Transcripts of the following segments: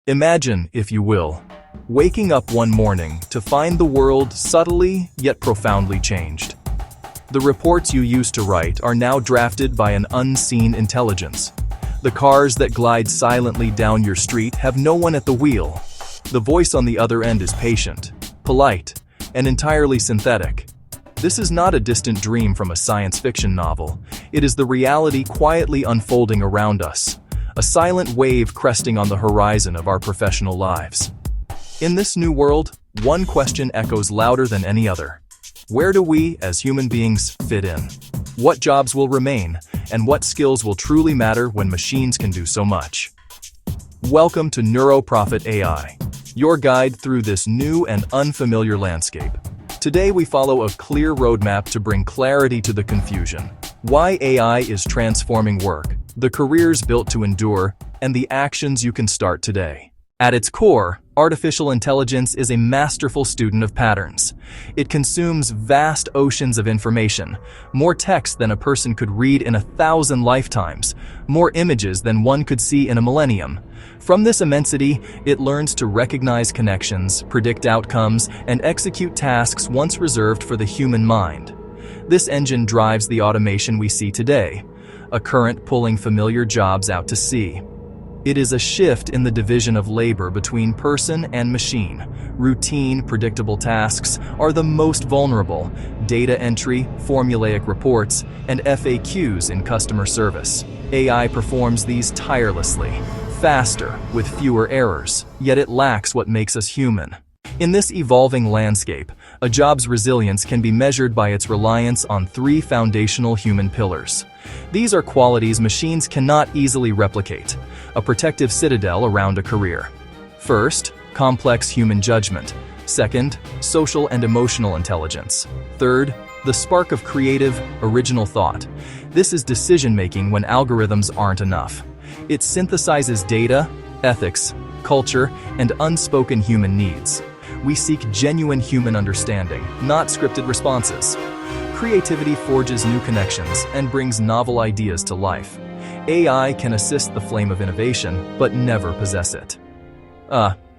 Imagine, if you will, waking up one morning to find the world subtly yet profoundly changed. The reports you used to write are now drafted by an unseen intelligence. The cars that glide silently down your street have no one at the wheel. The voice on the other end is patient, polite, and entirely synthetic. This is not a distant dream from a science fiction novel. It is the reality quietly unfolding around us, a silent wave cresting on the horizon of our professional lives. In this new world, one question echoes louder than any other. Where do we, as human beings, fit in? What jobs will remain, and what skills will truly matter when machines can do so much? Welcome to Neuro AI, your guide through this new and unfamiliar landscape. Today we follow a clear roadmap to bring clarity to the confusion. Why AI is transforming work, the careers built to endure, and the actions you can start today. At its core, artificial intelligence is a masterful student of patterns. It consumes vast oceans of information, more text than a person could read in 1,000 lifetimes, more images than one could see in a millennium. From this immensity, it learns to recognize connections, predict outcomes, and execute tasks once reserved for the human mind. This engine drives the automation we see today, a current pulling familiar jobs out to sea. It is a shift in the division of labor between person and machine. Routine, predictable tasks are the most vulnerable. Data entry, formulaic reports, and FAQs in customer service. AI performs these tirelessly, faster, with fewer errors, yet it lacks what makes us human. In this evolving landscape, a job's resilience can be measured by its reliance on 3 foundational human pillars. These are qualities machines cannot easily replicate, a protective citadel around a career. First, complex human judgment. Second, social and emotional intelligence. Third, the spark of creative, original thought. This is decision-making when algorithms aren't enough. It synthesizes data, ethics, culture, and unspoken human needs. We seek genuine human understanding, not scripted responses. Creativity forges new connections and brings novel ideas to life. AI can assist the flame of innovation, but never possess it.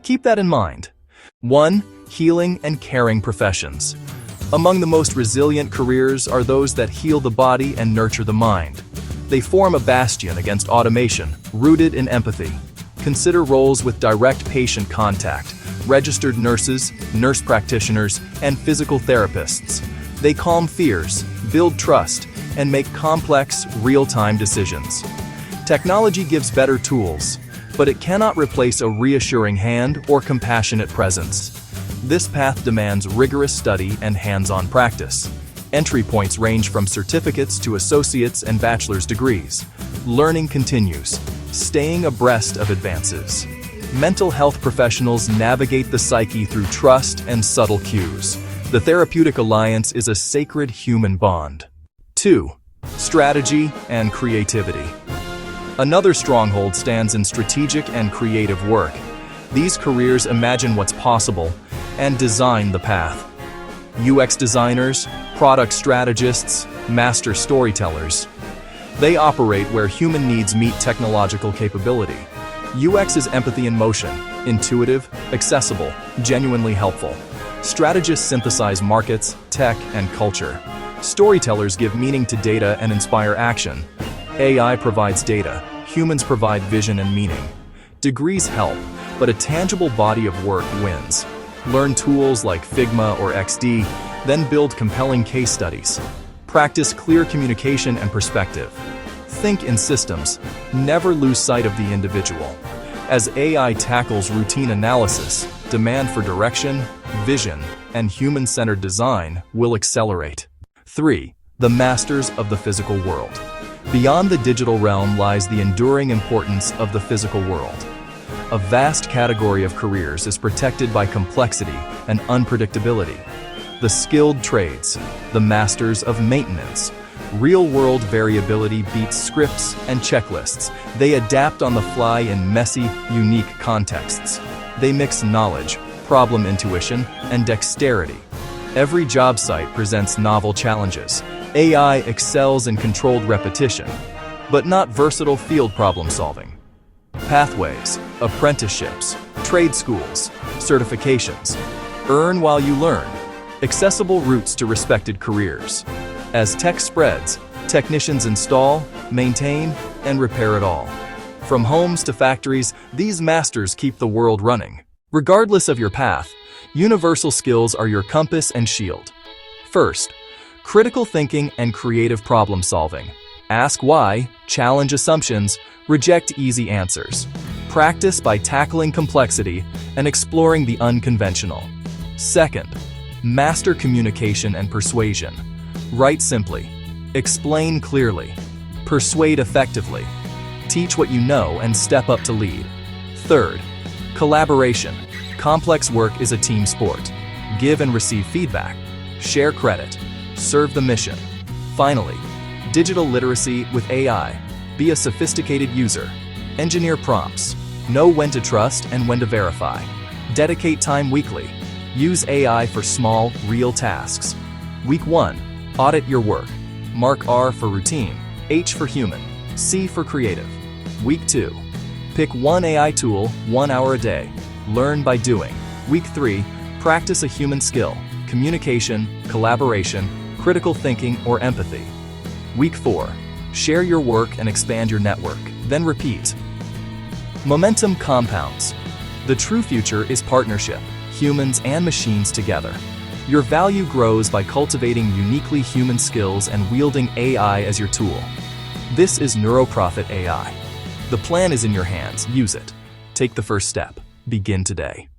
Keep that in mind. 1. Healing and caring professions. Among the most resilient careers are those that heal the body and nurture the mind. They form a bastion against automation, rooted in empathy. Consider roles with direct patient contact, registered nurses, nurse practitioners, and physical therapists. They calm fears, build trust, and make complex, real-time decisions. Technology gives better tools, but it cannot replace a reassuring hand or compassionate presence. This path demands rigorous study and hands-on practice. Entry points range from certificates to associate's and bachelor's degrees. Learning continues, staying abreast of advances. Mental health professionals navigate the psyche through trust and subtle cues. The therapeutic alliance is a sacred human bond. 2. Strategy and creativity. Another stronghold stands in strategic and creative work. These careers imagine what's possible and design the path. UX designers, product strategists, master storytellers. They operate where human needs meet technological capability. UX is empathy in motion, intuitive, accessible, genuinely helpful. Strategists synthesize markets, tech, and culture. Storytellers give meaning to data and inspire action. AI provides data, humans provide vision and meaning. Degrees help, but a tangible body of work wins. Learn tools like Figma or XD, then build compelling case studies. Practice clear communication and perspective. Think in systems, never lose sight of the individual. As AI tackles routine analysis, demand for direction, vision, and human-centered design will accelerate. 3. The masters of the physical world. Beyond the digital realm lies the enduring importance of the physical world. A vast category of careers is protected by complexity and unpredictability. The skilled trades, the masters of maintenance. Real-world variability beats scripts and checklists. They adapt on the fly in messy, unique contexts. They mix knowledge, problem intuition, and dexterity. Every job site presents novel challenges. AI excels in controlled repetition, but not versatile field problem solving. pathways, apprenticeships, trade schools, certifications. Earn while you learn. Accessible routes to respected careers. As tech spreads, technicians install, maintain, and repair it all. From homes to factories, these masters keep the world running. Regardless of your path, universal skills are your compass and shield. First, critical thinking and creative problem solving. Ask why, challenge assumptions, reject easy answers. Practice by tackling complexity and exploring the unconventional. Second, master communication and persuasion. Write simply. Explain clearly. Persuade effectively. Teach what you know and step up to lead. Third, collaboration. Complex work is a team sport. Give and receive feedback. Share credit. Serve the mission. Finally, digital literacy with AI. Be a sophisticated user. Engineer prompts. Know when to trust and when to verify. Dedicate time weekly. Use AI for small, real tasks. Week 1. Audit your work. Mark R for routine, H for human, C for creative. Week 2. Pick one AI tool, 1 hour a day. Learn by doing. Week 3. Practice a human skill, communication, collaboration, critical thinking, or empathy. Week 4. Share your work and expand your network, then repeat. Momentum compounds. The true future is partnership, humans and machines together. Your value grows by cultivating uniquely human skills and wielding AI as your tool. This is Neuro AI. The plan is in your hands. Use it. Take the first step. Begin today.